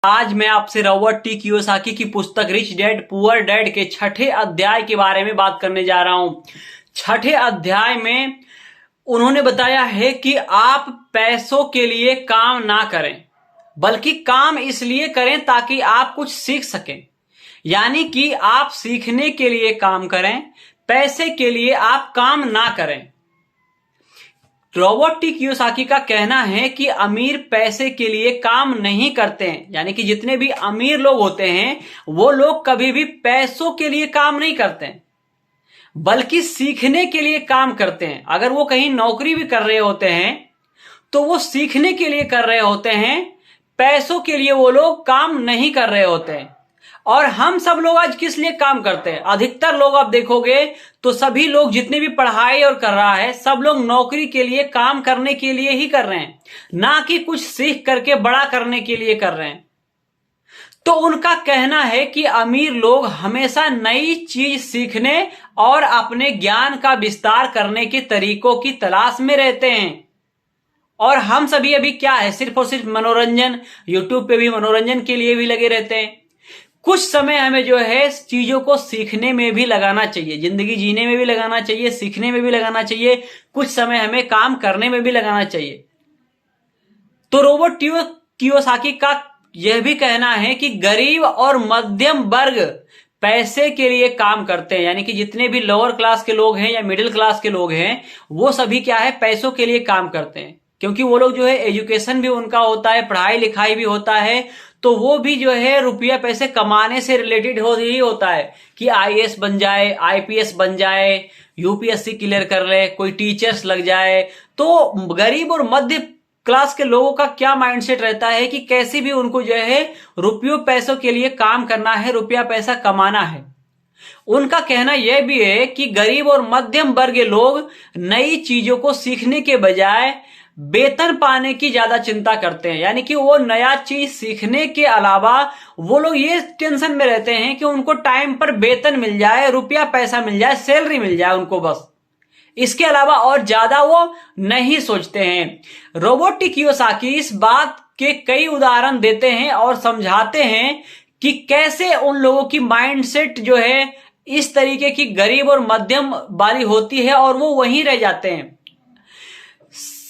आज मैं आपसे रॉबर्ट टी कियोसाकी की पुस्तक रिच डैड पुअर डैड के छठे अध्याय के बारे में बात करने जा रहा हूं। छठे अध्याय में उन्होंने बताया है कि आप पैसों के लिए काम ना करें, बल्कि काम इसलिए करें ताकि आप कुछ सीख सकें। यानी कि आप सीखने के लिए काम करें, पैसे के लिए आप काम ना करें। रॉबर्ट टी कियोसाकी का कहना है कि अमीर पैसे के लिए काम नहीं करते हैं। यानी कि जितने भी अमीर लोग होते हैं वो लोग कभी भी पैसों के लिए काम नहीं करते हैं, बल्कि सीखने के लिए काम करते हैं। अगर वो कहीं नौकरी भी कर रहे होते हैं तो वो सीखने के लिए कर रहे होते हैं, पैसों के लिए वो लोग काम नहीं कर रहे होते हैं। और हम सब लोग आज किस लिए काम करते हैं? अधिकतर लोग आप देखोगे तो सभी लोग जितने भी पढ़ाई और कर रहा है, सब लोग नौकरी के लिए, काम करने के लिए ही कर रहे हैं, ना कि कुछ सीख करके बड़ा करने के लिए कर रहे हैं। तो उनका कहना है कि अमीर लोग हमेशा नई चीज सीखने और अपने ज्ञान का विस्तार करने के तरीकों की तलाश में रहते हैं। और हम सभी अभी क्या है, सिर्फ और सिर्फ मनोरंजन, यूट्यूब पे भी मनोरंजन के लिए भी लगे रहते हैं। कुछ समय हमें जो है चीजों को सीखने में भी लगाना चाहिए, जिंदगी जीने में भी लगाना चाहिए, सीखने में भी लगाना चाहिए, कुछ समय हमें काम करने में भी लगाना चाहिए। तो रॉबर्ट कियोसाकी का यह भी कहना है कि गरीब और मध्यम वर्ग पैसे के लिए काम करते हैं। यानी कि जितने भी लोअर क्लास के लोग हैं या मिडिल क्लास के लोग हैं, वो सभी क्या है, पैसों के लिए काम करते हैं। क्योंकि वो लोग जो है एजुकेशन भी उनका होता है, पढ़ाई लिखाई भी होता है, तो वो भी जो है रुपया पैसे कमाने से रिलेटेड ही होता है कि आईएएस बन जाए, आईपीएस बन जाए, यूपीएससी क्लियर कर ले, कोई टीचर्स लग जाए। तो गरीब और मध्य क्लास के लोगों का क्या माइंडसेट रहता है कि कैसे भी उनको जो है रुपयों पैसों के लिए काम करना है, रुपया पैसा कमाना है। उनका कहना यह भी है कि गरीब और मध्यम वर्ग के लोग नई चीजों को सीखने के बजाय वेतन पाने की ज्यादा चिंता करते हैं। यानी कि वो नया चीज सीखने के अलावा वो लोग ये टेंशन में रहते हैं कि उनको टाइम पर वेतन मिल जाए, रुपया पैसा मिल जाए, सैलरी मिल जाए उनको, बस इसके अलावा और ज्यादा वो नहीं सोचते हैं। रॉबर्ट टी कियोसाकी इस बात के कई उदाहरण देते हैं और समझाते हैं कि कैसे उन लोगों की माइंडसेट जो है इस तरीके की गरीब और मध्यम वाली होती है और वो वहीं रह जाते हैं।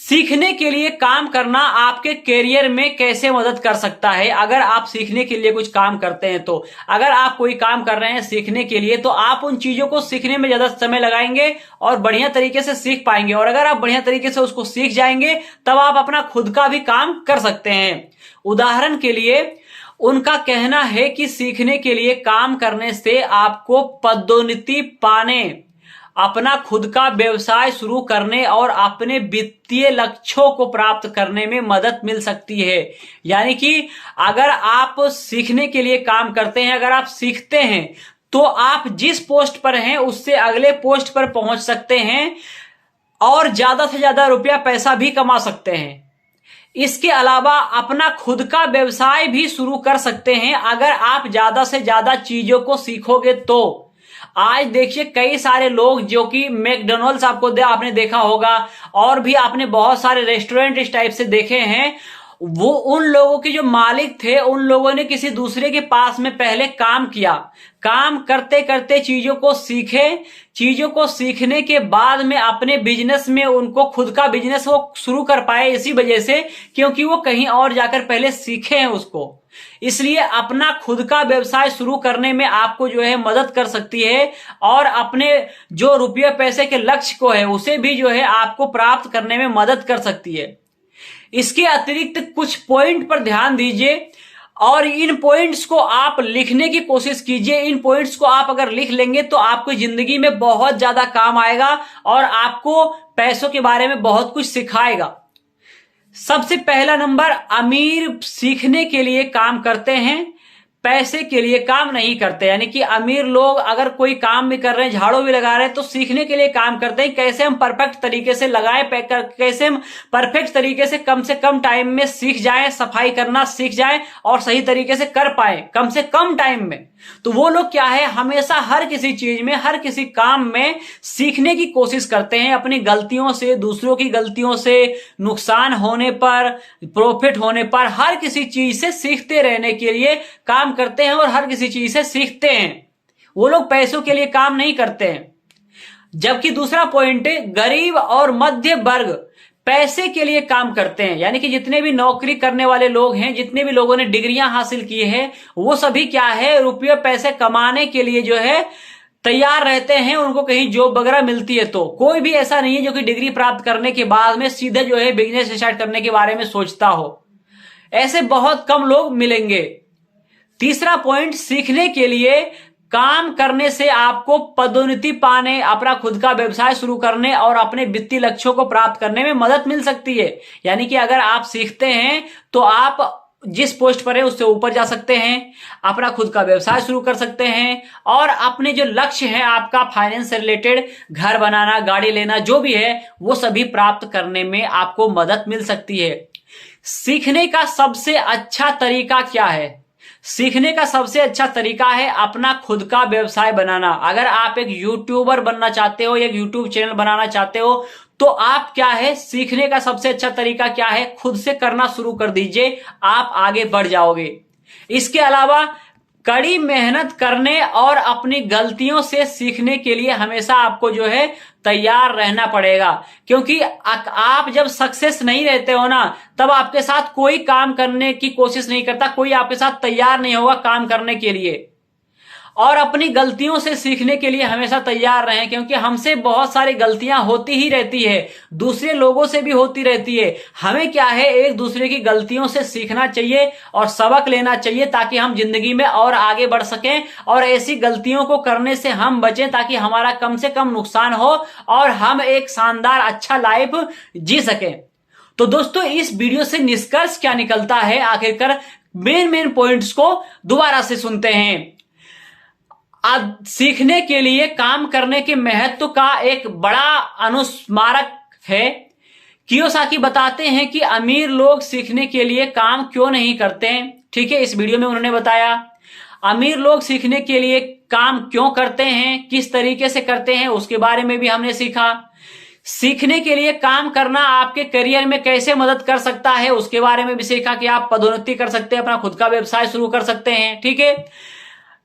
सीखने के लिए काम करना आपके करियर में कैसे मदद कर सकता है? अगर आप सीखने के लिए कुछ काम करते हैं, तो अगर आप कोई काम कर रहे हैं सीखने के लिए, तो आप उन चीजों को सीखने में ज्यादा समय लगाएंगे और बढ़िया तरीके से सीख पाएंगे। और अगर आप बढ़िया तरीके से उसको सीख जाएंगे तब आप अपना खुद का भी काम कर सकते हैं। उदाहरण के लिए उनका कहना है कि सीखने के लिए काम करने से आपको पदोन्नति पाने, अपना खुद का व्यवसाय शुरू करने और अपने वित्तीय लक्ष्यों को प्राप्त करने में मदद मिल सकती है। यानी कि अगर आप सीखने के लिए काम करते हैं, अगर आप सीखते हैं, तो आप जिस पोस्ट पर हैं उससे अगले पोस्ट पर पहुंच सकते हैं और ज्यादा से ज्यादा रुपया पैसा भी कमा सकते हैं। इसके अलावा अपना खुद का व्यवसाय भी शुरू कर सकते हैं अगर आप ज्यादा से ज्यादा चीजों को सीखोगे तो। आज देखिए कई सारे लोग जो कि मैकडॉनल्ड्स आपने देखा होगा, और भी आपने बहुत सारे रेस्टोरेंट इस टाइप से देखे हैं, वो उन लोगों के जो मालिक थे, उन लोगों ने किसी दूसरे के पास में पहले काम किया, काम करते करते चीजों को सीखे, चीजों को सीखने के बाद में अपने बिजनेस में उनको खुद का बिजनेस वो शुरू कर पाए, इसी वजह से क्योंकि वो कहीं और जाकर पहले सीखे हैं उसको। इसलिए अपना खुद का व्यवसाय शुरू करने में आपको जो है मदद कर सकती है और अपने जो रुपये पैसे के लक्ष्य को है उसे भी जो है आपको प्राप्त करने में मदद कर सकती है। इसके अतिरिक्त कुछ पॉइंट पर ध्यान दीजिए और इन पॉइंट्स को आप लिखने की कोशिश कीजिए। इन पॉइंट्स को आप अगर लिख लेंगे तो आपको जिंदगी में बहुत ज्यादा काम आएगा और आपको पैसों के बारे में बहुत कुछ सिखाएगा। सबसे पहला नंबर, अमीर सीखने के लिए काम करते हैं, पैसे के लिए काम नहीं करते। यानी कि अमीर लोग अगर कोई काम भी कर रहे हैं, झाड़ू भी लगा रहे हैं, तो सीखने के लिए काम करते हैं कैसे हम परफेक्ट तरीके से लगाएं, कैसे हम परफेक्ट तरीके से कम टाइम में सीख जाएं, सफाई करना सीख जाएं और सही तरीके से कर पाए कम से कम टाइम में। तो वो लोग क्या है, हमेशा हर किसी चीज में, हर किसी काम में सीखने की कोशिश करते हैं, अपनी गलतियों से, दूसरों की गलतियों से, नुकसान होने पर, प्रॉफिट होने पर, हर किसी चीज से सीखते रहने के लिए काम करते हैं और हर किसी चीज से सीखते हैं। वो लोग पैसों के लिए काम नहीं करते हैं। जबकि दूसरा पॉइंट है, गरीब और मध्य वर्ग पैसे के लिए काम करते हैं। यानी कि जितने भी नौकरी करने वाले लोग हैं, जितने भी लोगों ने डिग्रियां हासिल की है, वो सभी क्या है, रुपये पैसे कमाने के लिए जो है तैयार रहते हैं। उनको कहीं जॉब वगैरह मिलती है तो कोई भी ऐसा नहीं है जो कि डिग्री प्राप्त करने के बाद में सीधे जो है बिजनेस स्टार्ट करने के बारे में सोचता हो। ऐसे बहुत कम लोग मिलेंगे। तीसरा पॉइंट, सीखने के लिए काम करने से आपको पदोन्नति पाने, अपना खुद का व्यवसाय शुरू करने और अपने वित्तीय लक्ष्यों को प्राप्त करने में मदद मिल सकती है। यानी कि अगर आप सीखते हैं तो आप जिस पोस्ट पर है उससे ऊपर जा सकते हैं, अपना खुद का व्यवसाय शुरू कर सकते हैं और अपने जो लक्ष्य है आपका फाइनेंस से रिलेटेड, घर बनाना, गाड़ी लेना, जो भी है वो सभी प्राप्त करने में आपको मदद मिल सकती है। सीखने का सबसे अच्छा तरीका क्या है? सीखने का सबसे अच्छा तरीका है अपना खुद का व्यवसाय बनाना। अगर आप एक यूट्यूबर बनना चाहते हो, एक यूट्यूब चैनल बनाना चाहते हो, तो आप क्या है, सीखने का सबसे अच्छा तरीका क्या है, खुद से करना शुरू कर दीजिए, आप आगे बढ़ जाओगे। इसके अलावा कड़ी मेहनत करने और अपनी गलतियों से सीखने के लिए हमेशा आपको जो है तैयार रहना पड़ेगा। क्योंकि आप जब सक्सेस नहीं रहते हो ना, तब आपके साथ कोई काम करने की कोशिश नहीं करता, कोई आपके साथ तैयार नहीं होगा काम करने के लिए। और अपनी गलतियों से सीखने के लिए हमेशा तैयार रहें, क्योंकि हमसे बहुत सारी गलतियां होती ही रहती है, दूसरे लोगों से भी होती रहती है। हमें क्या है, एक दूसरे की गलतियों से सीखना चाहिए और सबक लेना चाहिए, ताकि हम जिंदगी में और आगे बढ़ सकें और ऐसी गलतियों को करने से हम बचें, ताकि हमारा कम से कम नुकसान हो और हम एक शानदार अच्छा लाइफ जी सकें। तो दोस्तों, इस वीडियो से निष्कर्ष क्या निकलता है, आखिरकार मेन पॉइंट्स को दोबारा से सुनते हैं। सीखने के लिए काम करने के महत्व का एक बड़ा अनुस्मारक है। कियोसाकी बताते हैं कि अमीर लोग सीखने के लिए काम क्यों नहीं करते हैं। ठीक है, इस वीडियो में उन्होंने बताया अमीर लोग सीखने के लिए काम क्यों करते हैं, किस तरीके से करते हैं, उसके बारे में भी हमने सीखा। सीखने के लिए काम करना आपके करियर में कैसे मदद कर सकता है, उसके बारे में भी सीखा कि आप पदोन्नति कर सकते हैं, अपना खुद का व्यवसाय शुरू कर सकते हैं। ठीक है,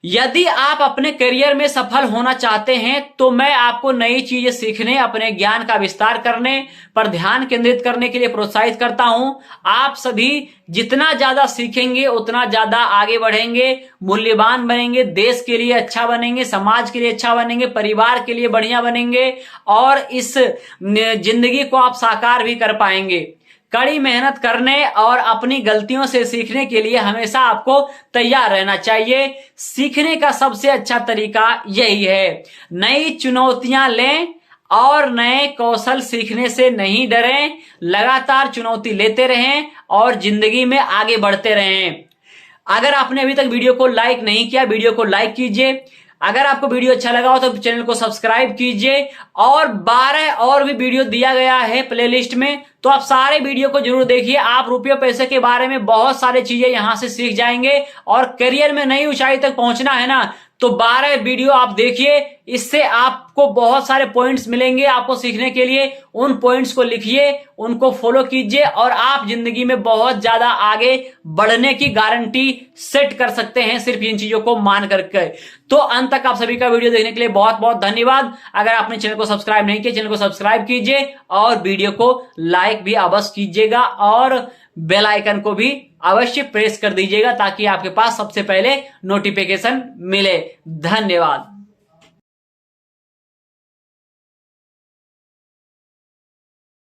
यदि आप अपने करियर में सफल होना चाहते हैं तो मैं आपको नई चीजें सीखने, अपने ज्ञान का विस्तार करने पर ध्यान केंद्रित करने के लिए प्रोत्साहित करता हूं। आप सभी जितना ज्यादा सीखेंगे उतना ज्यादा आगे बढ़ेंगे, मूल्यवान बनेंगे, देश के लिए अच्छा बनेंगे, समाज के लिए अच्छा बनेंगे, परिवार के लिए बढ़िया बनेंगे और इस जिंदगी को आप साकार भी कर पाएंगे। कड़ी मेहनत करने और अपनी गलतियों से सीखने के लिए हमेशा आपको तैयार रहना चाहिए। सीखने का सबसे अच्छा तरीका यही है। नई चुनौतियां लें और नए कौशल सीखने से नहीं डरें। लगातार चुनौती लेते रहें और जिंदगी में आगे बढ़ते रहें। अगर आपने अभी तक वीडियो को लाइक नहीं किया, वीडियो को लाइक कीजिए। अगर आपको वीडियो अच्छा लगा हो तो चैनल को सब्सक्राइब कीजिए। और 12 और भी वीडियो दिया गया है प्लेलिस्ट में, तो आप सारे वीडियो को जरूर देखिए। आप रुपये पैसे के बारे में बहुत सारी चीजें यहां से सीख जाएंगे और करियर में नई ऊंचाई तक पहुंचना है ना, तो 12 वीडियो आप देखिए। इससे आपको बहुत सारे पॉइंट्स मिलेंगे आपको सीखने के लिए। उन पॉइंट्स को लिखिए, उनको फॉलो कीजिए और आप जिंदगी में बहुत ज्यादा आगे बढ़ने की गारंटी सेट कर सकते हैं सिर्फ इन चीजों को मान करके। तो अंत तक आप सभी का वीडियो देखने के लिए बहुत बहुत धन्यवाद। अगर आपने चैनल को सब्सक्राइब नहीं किया, चैनल को सब्सक्राइब कीजिए और वीडियो को लाइक भी अवश्य कीजिएगा और बेल आइकन को भी अवश्य प्रेस कर दीजिएगा, ताकि आपके पास सबसे पहले नोटिफिकेशन मिले। धन्यवाद।